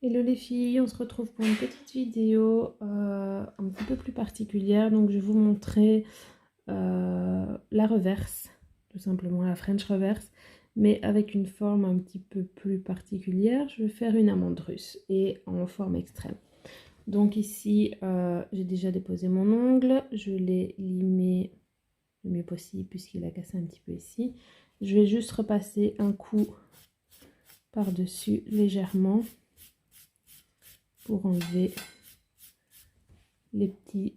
Hello les filles, on se retrouve pour une petite vidéo un petit peu plus particulière. Donc je vais vous montrer la reverse, tout simplement la French reverse, mais avec une forme un petit peu plus particulière. Je vais faire une amande russe et en forme extrême. Donc ici, j'ai déjà déposé mon ongle, je l'ai limé le mieux possible puisqu'il a cassé un petit peu ici. Je vais juste repasser un coup par-dessus légèrement pour enlever les petits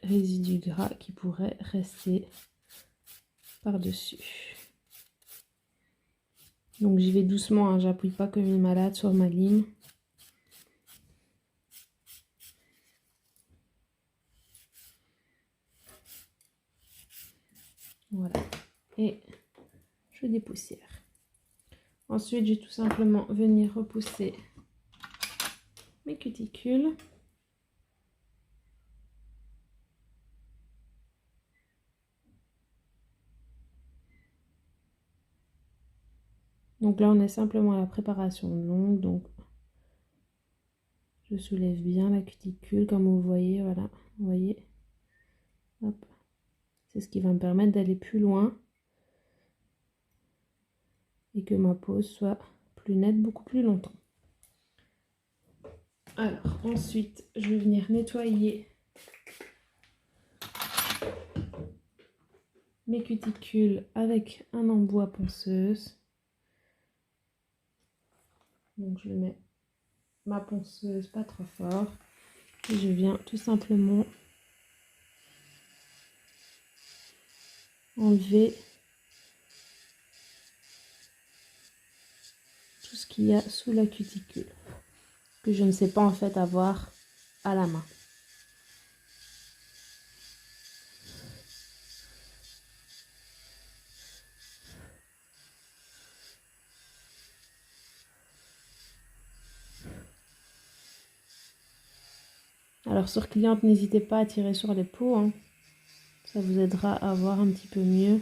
résidus gras qui pourraient rester par-dessus. Donc j'y vais doucement, hein, j'appuie pas comme une malade sur ma lime. Voilà, et je dépoussière. Ensuite, je vais tout simplement venir repousser mes cuticules. Donc là, on est simplement à la préparation de l'ongle. Donc, je soulève bien la cuticule, comme vous voyez, voilà. Vous voyez, hop. C'est ce qui va me permettre d'aller plus loin et que ma pose soit plus nette beaucoup plus longtemps. Alors, ensuite, je vais venir nettoyer mes cuticules avec un embout à ponceuse. Donc, je mets ma ponceuse pas trop fort. Et je viens tout simplement enlever tout ce qu'il y a sous la cuticule, que je ne sais pas en fait avoir à la main. Alors sur cliente, n'hésitez pas à tirer sur les peaux, hein. Ça vous aidera à voir un petit peu mieux.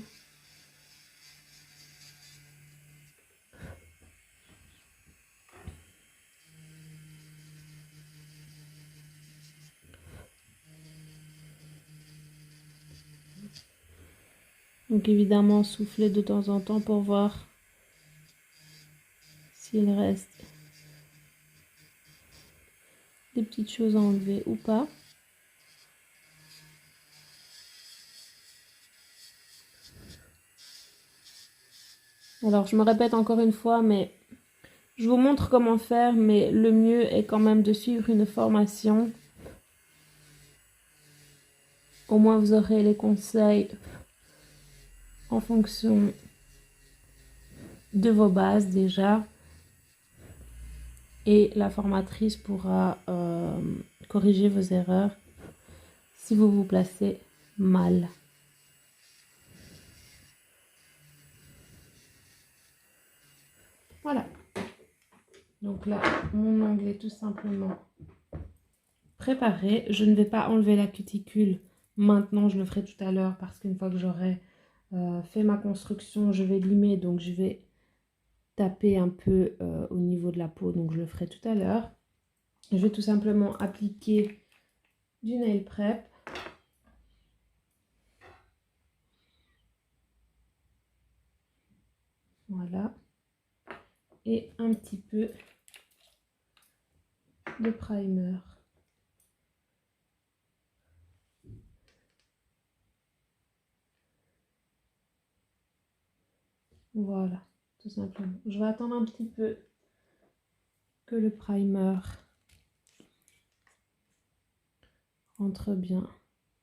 Donc évidemment, soufflez de temps en temps pour voir s'il reste des petites choses à enlever ou pas. Alors je me répète encore une fois, mais je vous montre comment faire, mais le mieux est quand même de suivre une formation. Au moins vous aurez les conseils en fonction de vos bases déjà. Et la formatrice pourra corriger vos erreurs si vous vous placez mal. Voilà. Donc là, mon ongle est tout simplement préparé. Je ne vais pas enlever la cuticule maintenant, je le ferai tout à l'heure parce qu'une fois que j'aurai fait ma construction, je vais limer. Donc je vais taper un peu au niveau de la peau, donc je le ferai tout à l'heure. Je vais tout simplement appliquer du nail prep. Voilà. Et un petit peu de primer. Voilà, tout simplement. Je vais attendre un petit peu que le primer rentre bien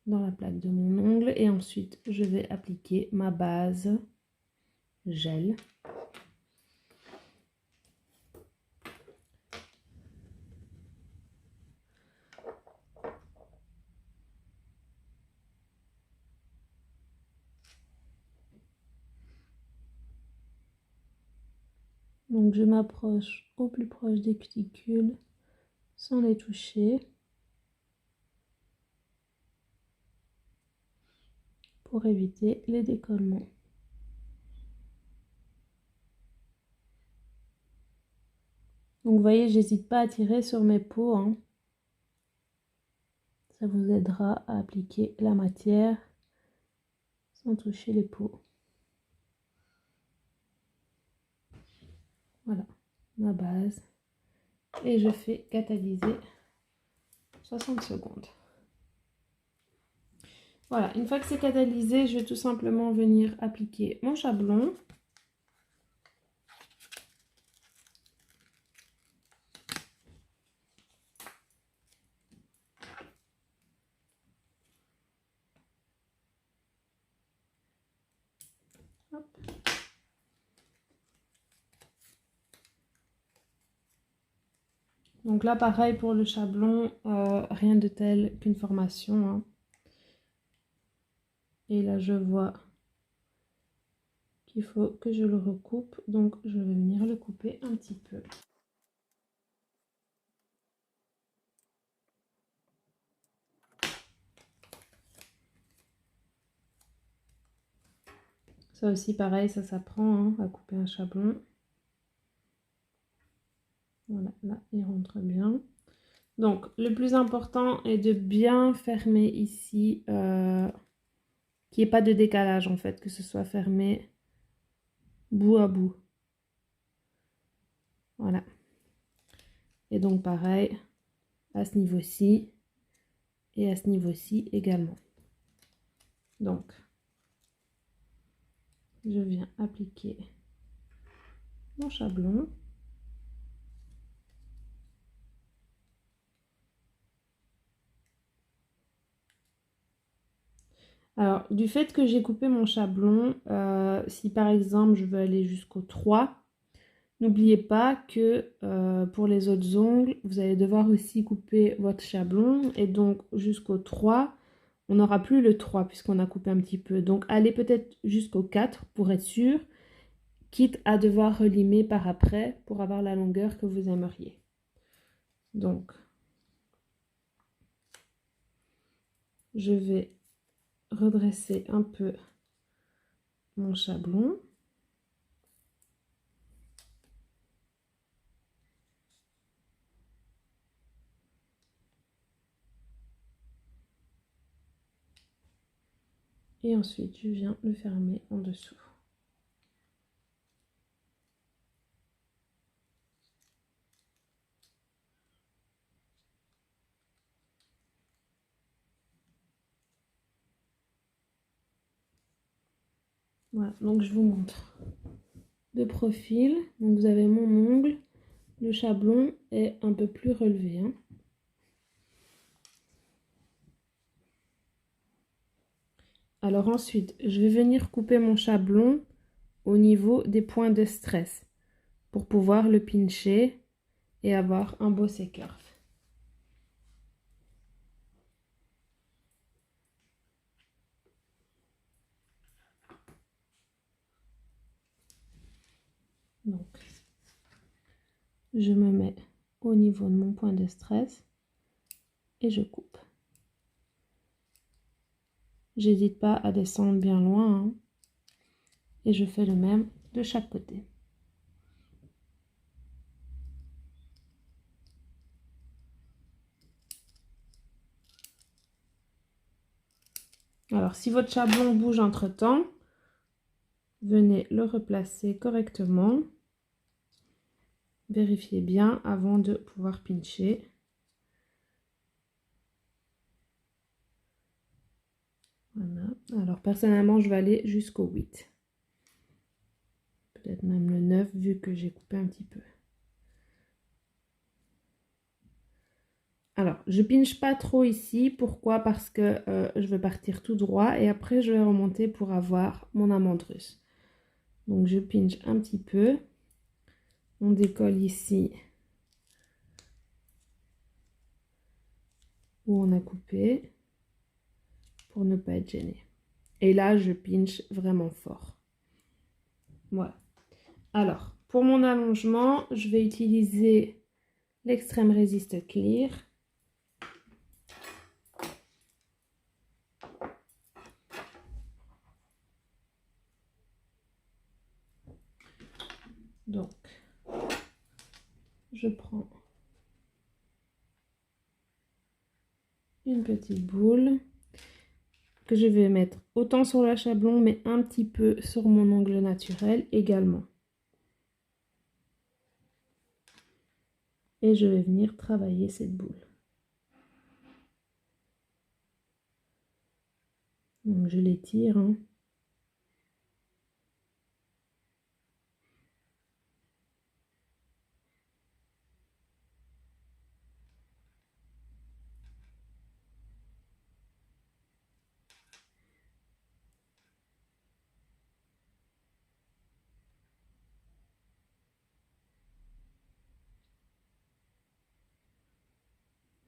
dans la plaque de mon ongle. Et ensuite, je vais appliquer ma base gel. Donc je m'approche au plus proche des cuticules sans les toucher pour éviter les décollements. Donc vous voyez, j'hésite pas à tirer sur mes peaux, hein. Ça vous aidera à appliquer la matière sans toucher les peaux. Voilà, ma base. Et je fais catalyser 60 secondes. Voilà, une fois que c'est catalysé, je vais tout simplement venir appliquer mon chablon. Hop. Donc là, pareil pour le chablon, rien de tel qu'une formation, hein. Et là, je vois qu'il faut que je le recoupe, donc je vais venir le couper un petit peu. Ça aussi, pareil, ça s'apprend, hein, à couper un chablon. Voilà, là, il rentre bien. Donc, le plus important est de bien fermer ici, qu'il n'y ait pas de décalage, en fait, que ce soit fermé bout à bout. Voilà. Et donc, pareil, à ce niveau-ci et à ce niveau-ci également. Donc, je viens appliquer mon chablon. Alors, du fait que j'ai coupé mon chablon, si par exemple je veux aller jusqu'au 3, n'oubliez pas que pour les autres ongles, vous allez devoir aussi couper votre chablon. Et donc jusqu'au 3, on n'aura plus le 3 puisqu'on a coupé un petit peu. Donc allez peut-être jusqu'au 4 pour être sûr, quitte à devoir relimer par après pour avoir la longueur que vous aimeriez. Donc, je vais redresser un peu mon chablon. Et ensuite, je viens le fermer en dessous. Voilà, donc je vous montre de profil. Donc vous avez mon ongle, le chablon est un peu plus relevé, hein. Alors ensuite, je vais venir couper mon chablon au niveau des points de stress pour pouvoir le pincher et avoir un beau C-curve. Donc, je me mets au niveau de mon point de stress et je coupe. J'hésite pas à descendre bien loin, hein, et je fais le même de chaque côté. Alors, si votre chablon bouge entre-temps, venez le replacer correctement. Vérifiez bien avant de pouvoir pincher. Voilà. Alors, personnellement, je vais aller jusqu'au 8. Peut-être même le 9, vu que j'ai coupé un petit peu. Alors, je pinche pas trop ici. Pourquoi? Parce que je vais partir tout droit et après, je vais remonter pour avoir mon amande russe. Donc, je pinche un petit peu. On décolle ici où on a coupé pour ne pas être gêné. Et là, je pinche vraiment fort. Voilà. Alors, pour mon allongement, je vais utiliser l'extrême résiste clear. Donc, je prends une petite boule que je vais mettre autant sur l'achablon mais un petit peu sur mon ongle naturel également. Et je vais venir travailler cette boule. Donc je l'étire. Hein.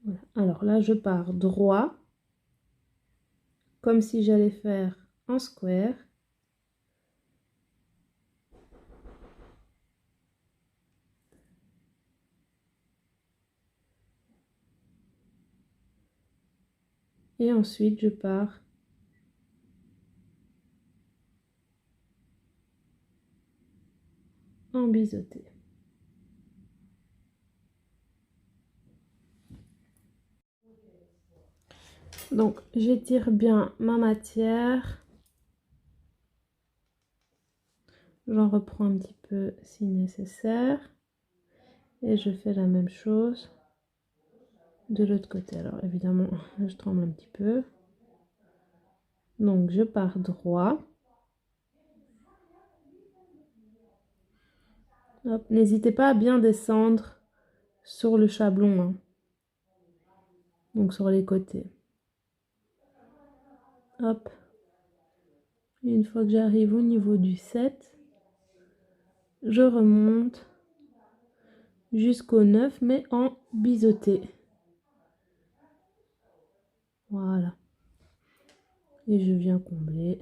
Voilà. Alors là, je pars droit, comme si j'allais faire un square. Et ensuite, je pars en biseauté. Donc, j'étire bien ma matière. J'en reprends un petit peu si nécessaire. Et je fais la même chose de l'autre côté. Alors, évidemment, je tremble un petit peu. Donc, je pars droit. N'hésitez pas à bien descendre sur le chablon. Hein. Donc, sur les côtés. Hop. Et une fois que j'arrive au niveau du 7, je remonte jusqu'au 9, mais en biseauté. Voilà. Et je viens combler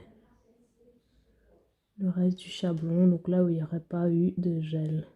le reste du chablon, donc là où il n'y aurait pas eu de gel.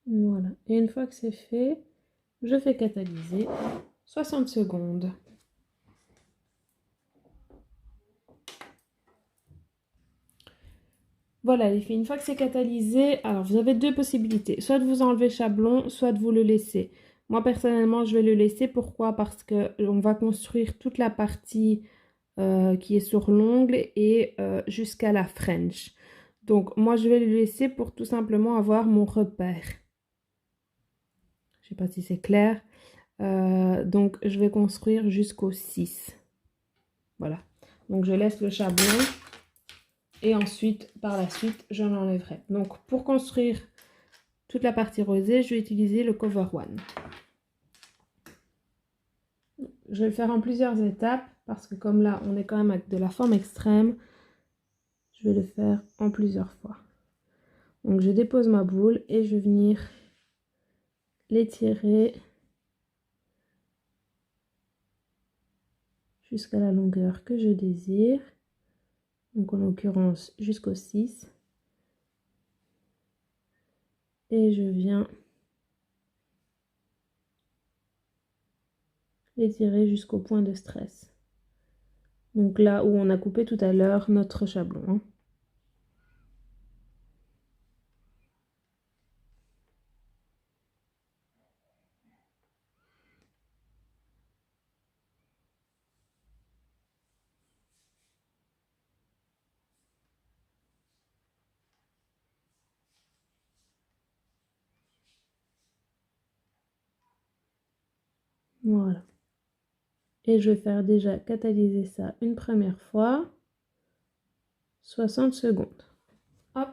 Voilà. Et une fois que c'est fait, je fais catalyser 60 secondes. Voilà les filles, une fois que c'est catalysé, alors vous avez deux possibilités. Soit de vous enlever le chablon, soit de vous le laisser. Moi personnellement, je vais le laisser. Pourquoi? Parce que on va construire toute la partie qui est sur l'ongle et jusqu'à la French. Donc moi, je vais le laisser pour tout simplement avoir mon repère. Je sais pas si c'est clair. Donc je vais construire jusqu'au 6. Voilà. Donc je laisse le chablon. Et ensuite, par la suite, je l'enlèverai. Donc, pour construire toute la partie rosée, je vais utiliser le Cover One. Je vais le faire en plusieurs étapes parce que comme là, on est quand même avec de la forme extrême, je vais le faire en plusieurs fois. Donc, je dépose ma boule et je vais venir l'étirer jusqu'à la longueur que je désire. Donc, en l'occurrence, jusqu'au 6. Et je viens l'étirer jusqu'au point de stress. Donc là où on a coupé tout à l'heure notre chablon. Hein. Voilà. Et je vais faire déjà catalyser ça une première fois. 60 secondes. Hop.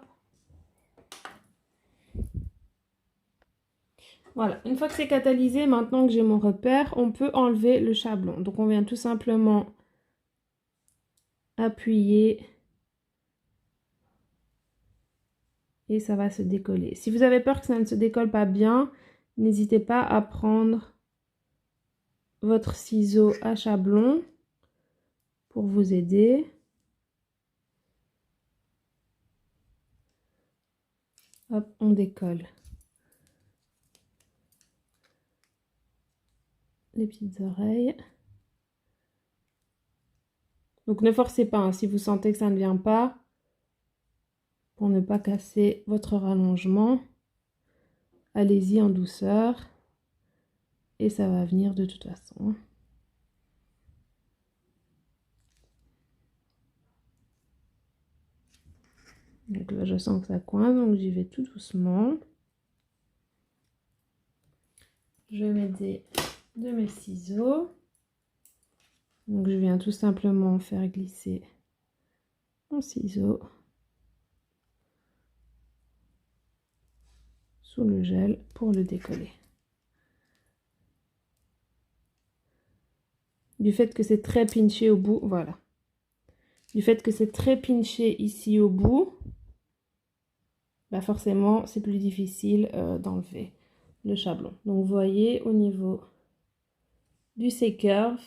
Voilà, une fois que c'est catalysé, maintenant que j'ai mon repère, on peut enlever le chablon. Donc on vient tout simplement appuyer et ça va se décoller. Si vous avez peur que ça ne se décolle pas bien, n'hésitez pas à prendre votre ciseau à chablon pour vous aider. Hop, on décolle les petites oreilles. Donc ne forcez pas, hein, si vous sentez que ça ne vient pas, pour ne pas casser votre rallongement. Allez-y en douceur et ça va venir de toute façon. Donc là, je sens que ça coince, donc j'y vais tout doucement. Je vais m'aider de mes ciseaux. Donc je viens tout simplement faire glisser mon ciseau sous le gel pour le décoller. Du fait que c'est très pinché au bout, voilà. Du fait que c'est très pinché ici au bout, bah forcément c'est plus difficile d'enlever le chablon. Donc vous voyez au niveau du C-curve,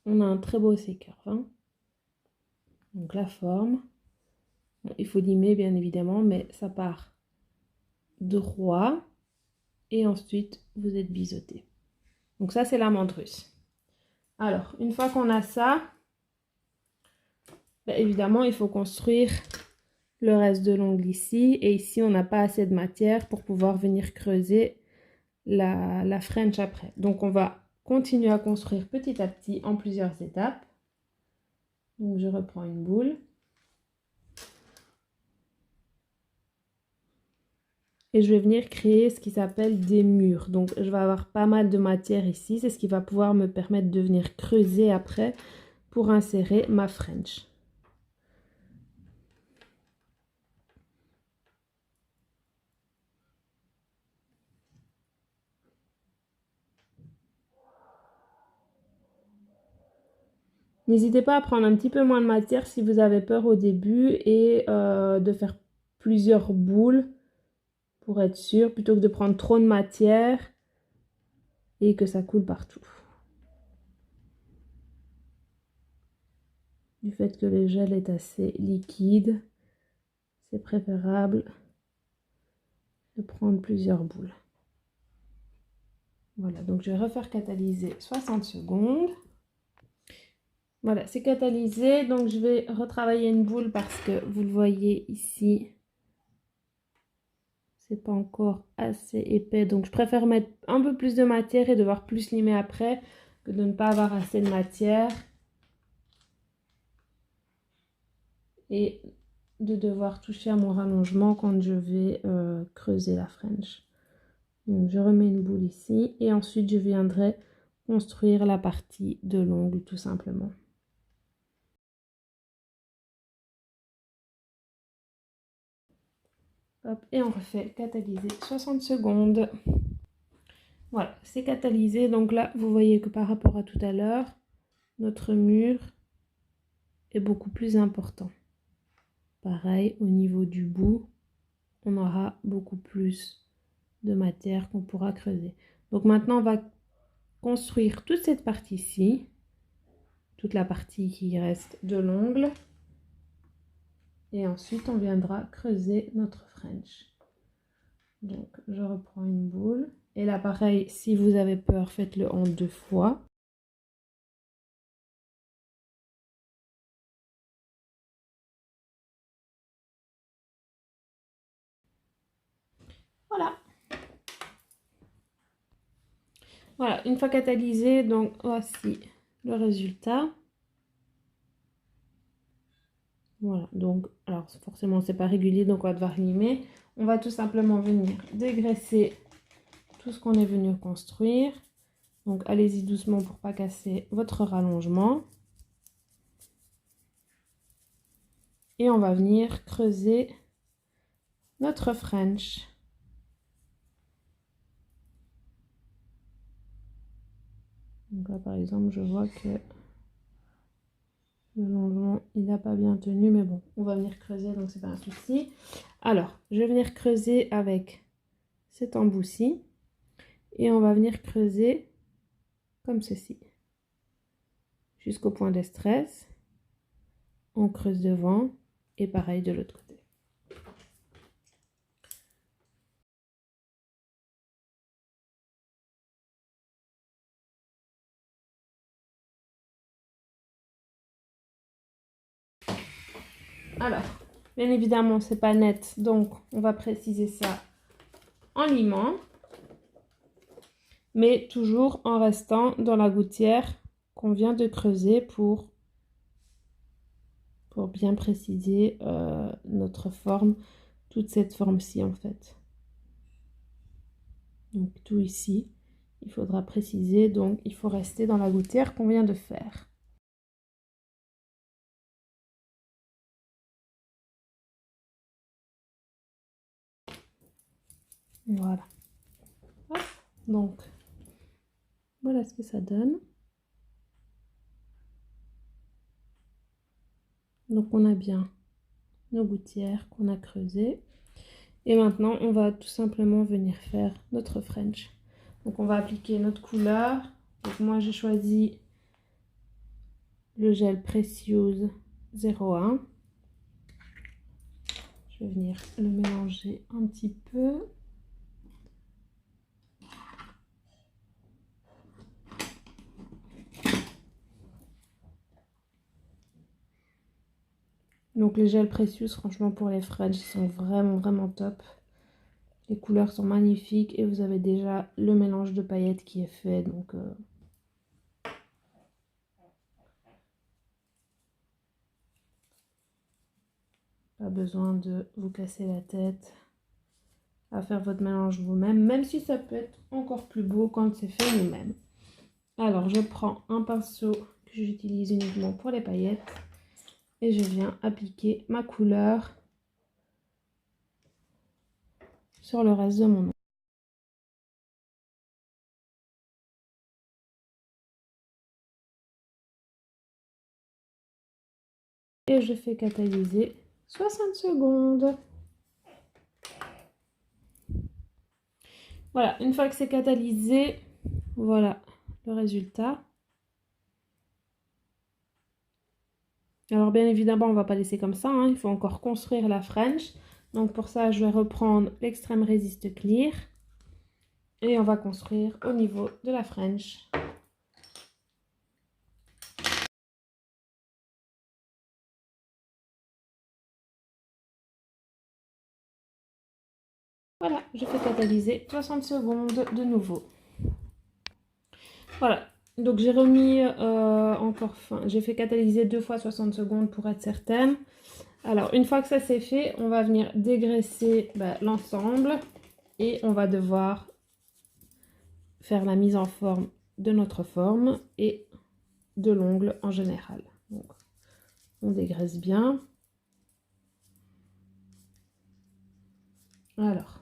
on a un très beau C-curve. Hein. Donc la forme, bon, il faut limer bien évidemment, mais ça part droit et ensuite vous êtes biseauté. Donc ça c'est l'amande russe. Alors une fois qu'on a ça, bah, évidemment il faut construire le reste de l'ongle ici. Et ici on n'a pas assez de matière pour pouvoir venir creuser la French après. Donc on va continuer à construire petit à petit en plusieurs étapes. Donc je reprends une boule. Et je vais venir créer ce qui s'appelle des murs. Donc je vais avoir pas mal de matière ici. C'est ce qui va pouvoir me permettre de venir creuser après pour insérer ma French. N'hésitez pas à prendre un petit peu moins de matière si vous avez peur au début et de faire plusieurs boules pour être sûr, plutôt que de prendre trop de matière et que ça coule partout. Du fait que le gel est assez liquide, c'est préférable de prendre plusieurs boules. Voilà, donc je vais refaire catalyser 60 secondes. Voilà, c'est catalysé, donc je vais retravailler une boule parce que vous le voyez ici, c'est pas encore assez épais. Donc je préfère mettre un peu plus de matière et devoir plus limer après que de ne pas avoir assez de matière et de devoir toucher à mon rallongement quand je vais creuser la French. Donc je remets une boule ici et ensuite je viendrai construire la partie de l'ongle tout simplement. Hop, et on refait catalyser 60 secondes. Voilà, c'est catalysé. Donc là, vous voyez que par rapport à tout à l'heure, notre mur est beaucoup plus important. Pareil, au niveau du bout, on aura beaucoup plus de matière qu'on pourra creuser. Donc maintenant, on va construire toute cette partie-ci, toute la partie qui reste de l'ongle. Et ensuite, on viendra creuser notre French. Donc, je reprends une boule. Et là, pareil, si vous avez peur, faites-le en 2 fois. Voilà. Voilà, une fois catalysé, donc voici le résultat. Voilà, donc, alors forcément, c'est pas régulier, donc on va devoir limer. On va tout simplement venir dégraisser tout ce qu'on est venu construire. Donc, allez-y doucement pour pas casser votre rallongement. Et on va venir creuser notre French. Donc là, par exemple, je vois que le longement, il n'a pas bien tenu, mais bon, on va venir creuser, donc c'est pas un souci. Alors, je vais venir creuser avec cet embout-ci et on va venir creuser comme ceci jusqu'au point de stress. On creuse devant et pareil de l'autre côté. Alors, bien évidemment, c'est pas net, donc on va préciser ça en limant, mais toujours en restant dans la gouttière qu'on vient de creuser pour bien préciser notre forme, toute cette forme-ci en fait. Donc tout ici, il faudra préciser, donc il faut rester dans la gouttière qu'on vient de faire. Voilà. Hop. Donc, voilà ce que ça donne. Donc on a bien nos gouttières qu'on a creusées. Et maintenant, on va tout simplement venir faire notre French. Donc on va appliquer notre couleur. Donc moi, j'ai choisi le gel Precious 01. Je vais venir le mélanger un petit peu. Donc les gels Precious, franchement, pour les French, ils sont vraiment top. Les couleurs sont magnifiques et vous avez déjà le mélange de paillettes qui est fait. Donc pas besoin de vous casser la tête à faire votre mélange vous-même, même si ça peut être encore plus beau quand c'est fait nous-mêmes. Alors je prends un pinceau que j'utilise uniquement pour les paillettes et je viens appliquer ma couleur sur le reste de mon ongle. Et je fais catalyser 60 secondes. Voilà, une fois que c'est catalysé, voilà le résultat. Alors bien évidemment, on ne va pas laisser comme ça, hein, il faut encore construire la French. Donc pour ça, je vais reprendre l'extrême résiste clear et on va construire au niveau de la French. Voilà, je fais catalyser 60 secondes de nouveau. Voilà, donc j'ai remis j'ai fait catalyser 2 fois 60 secondes pour être certaine. Alors, une fois que ça c'est fait, on va venir dégraisser l'ensemble et on va devoir faire la mise en forme de notre forme et de l'ongle en général. Donc, on dégraisse bien. Alors,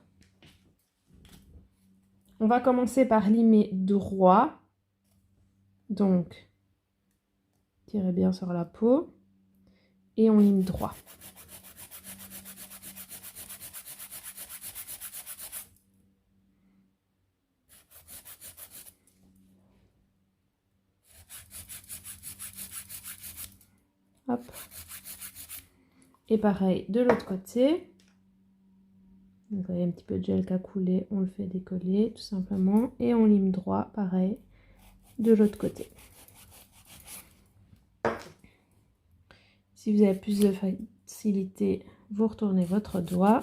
on va commencer par limer droit. Donc, tirez bien sur la peau et on lime droit. Hop. Et pareil de l'autre côté. Vous voyez un petit peu de gel qui a coulé, on le fait décoller tout simplement et on lime droit, pareil, de l'autre côté. Si vous avez plus de facilité, vous retournez votre doigt.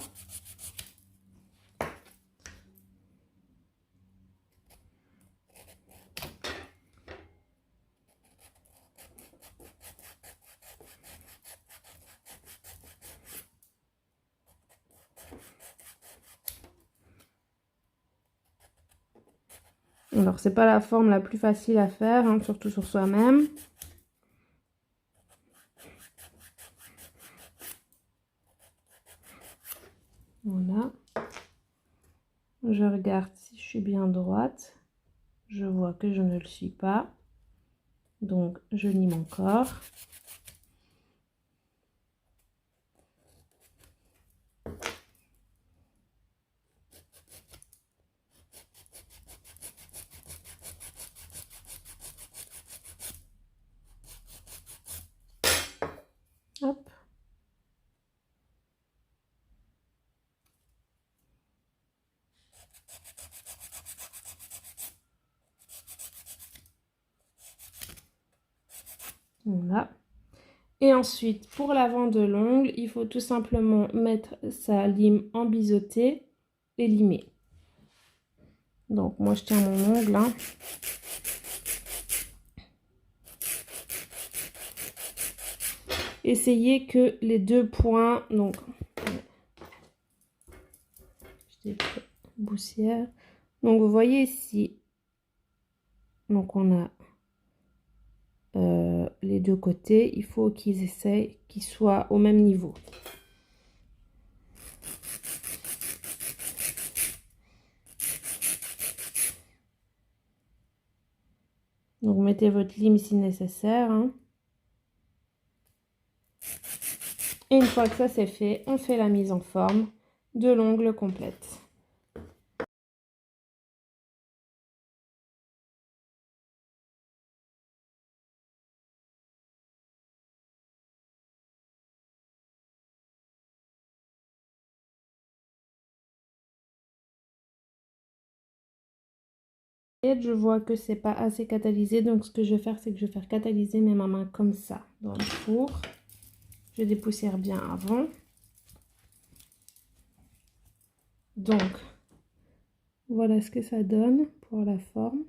Alors, c'est pas la forme la plus facile à faire, hein, surtout sur soi-même. Voilà. Je regarde si je suis bien droite. Je vois que je ne le suis pas. Donc, je lime encore. Hop. Voilà. Et ensuite, pour l'avant de l'ongle, il faut tout simplement mettre sa lime en biseauté et limer. Donc, moi, je tiens mon ongle, hein. Essayez que les deux points, donc, je poussière. Donc, vous voyez ici, donc on a les deux côtés, il faut qu'ils essayent qu'ils soient au même niveau. Donc mettez votre lime si nécessaire, hein. Et une fois que ça c'est fait, on fait la mise en forme de l'ongle complète. Et je vois que c'est pas assez catalysé, donc ce que je vais faire, c'est que je vais faire catalyser mes mains comme ça dans le four. Je dépoussière bien avant. Donc, voilà ce que ça donne pour la forme.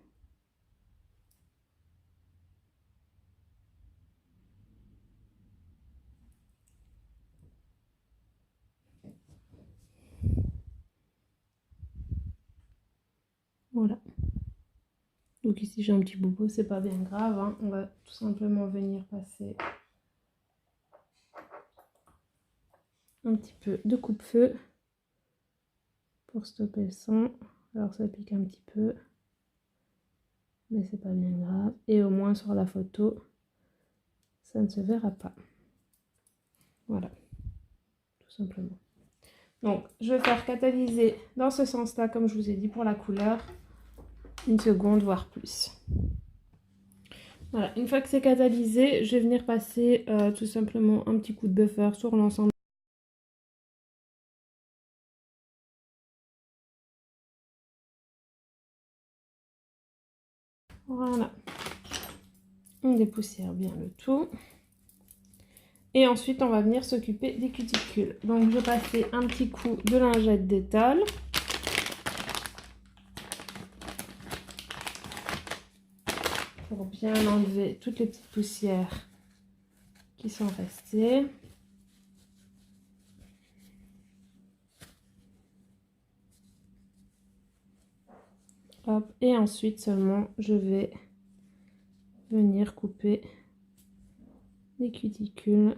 Voilà. Donc ici j'ai un petit bobo, c'est pas bien grave, hein. On va tout simplement venir passer un petit peu de coupe-feu pour stopper le son. Alors ça pique un petit peu, mais c'est pas bien grave. Et au moins sur la photo, ça ne se verra pas. Voilà, tout simplement. Donc je vais faire catalyser dans ce sens-là, comme je vous ai dit pour la couleur, une seconde, voire plus. Voilà, une fois que c'est catalysé, je vais venir passer tout simplement un petit coup de buffer sur l'ensemble. Voilà, on dépoussière bien le tout. Et ensuite, on va venir s'occuper des cuticules. Donc, je vais passer un petit coup de lingette Détol. Pour bien enlever toutes les petites poussières qui sont restées. Hop. Et ensuite seulement, je vais venir couper les cuticules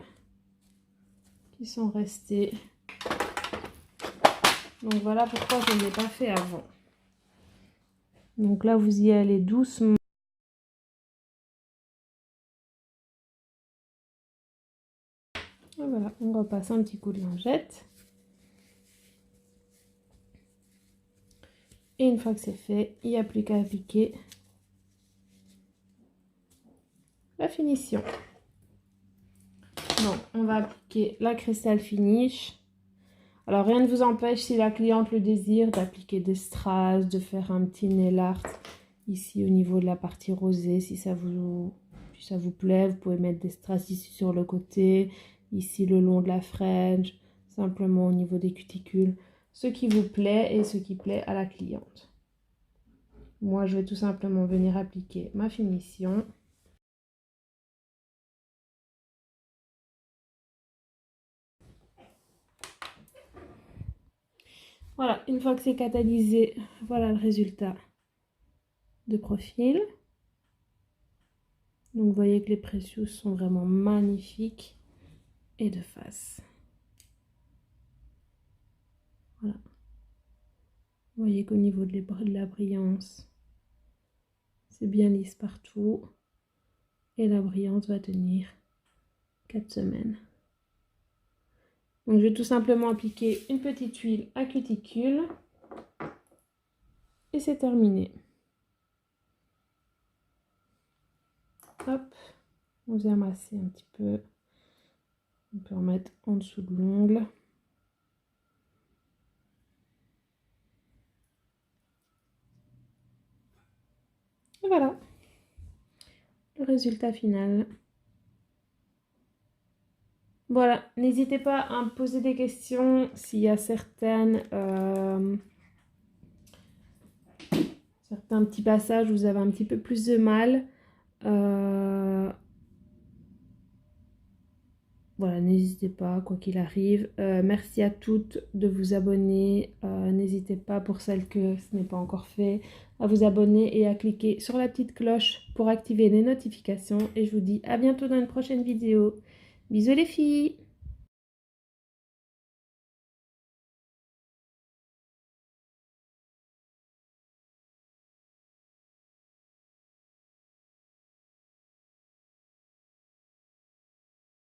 qui sont restées. Donc, voilà pourquoi je ne l'ai pas fait avant. Donc là, vous y allez doucement. Et voilà, on repasse un petit coup de lingette. Et une fois que c'est fait, il n'y a plus qu'à appliquer la finition. Donc, on va appliquer la Crystal Finish. Alors, rien ne vous empêche, si la cliente le désire, d'appliquer des strass, de faire un petit nail art ici au niveau de la partie rosée. Si ça vous plaît, vous pouvez mettre des strass ici sur le côté, ici le long de la French, simplement au niveau des cuticules. Ce qui vous plaît et ce qui plaît à la cliente. Moi, je vais tout simplement venir appliquer ma finition. Voilà, une fois que c'est catalysé, voilà le résultat de profil. Donc vous voyez que les Precious sont vraiment magnifiques et de face. Voilà. Vous voyez qu'au niveau de la brillance, c'est bien lisse partout. Et la brillante va tenir 4 semaines. Donc je vais tout simplement appliquer une petite huile à cuticule. Et c'est terminé. Hop, on vient masser un petit peu. On peut en mettre en dessous de l'ongle. Et voilà, le résultat final. Voilà, n'hésitez pas à me poser des questions s'il y a certains petits passages où vous avez un petit peu plus de mal. Voilà, n'hésitez pas, quoi qu'il arrive. Merci à toutes de vous abonner. N'hésitez pas, pour celles que ce n'est pas encore fait, à vous abonner et à cliquer sur la petite cloche pour activer les notifications. Et je vous dis à bientôt dans une prochaine vidéo. Bisous les filles!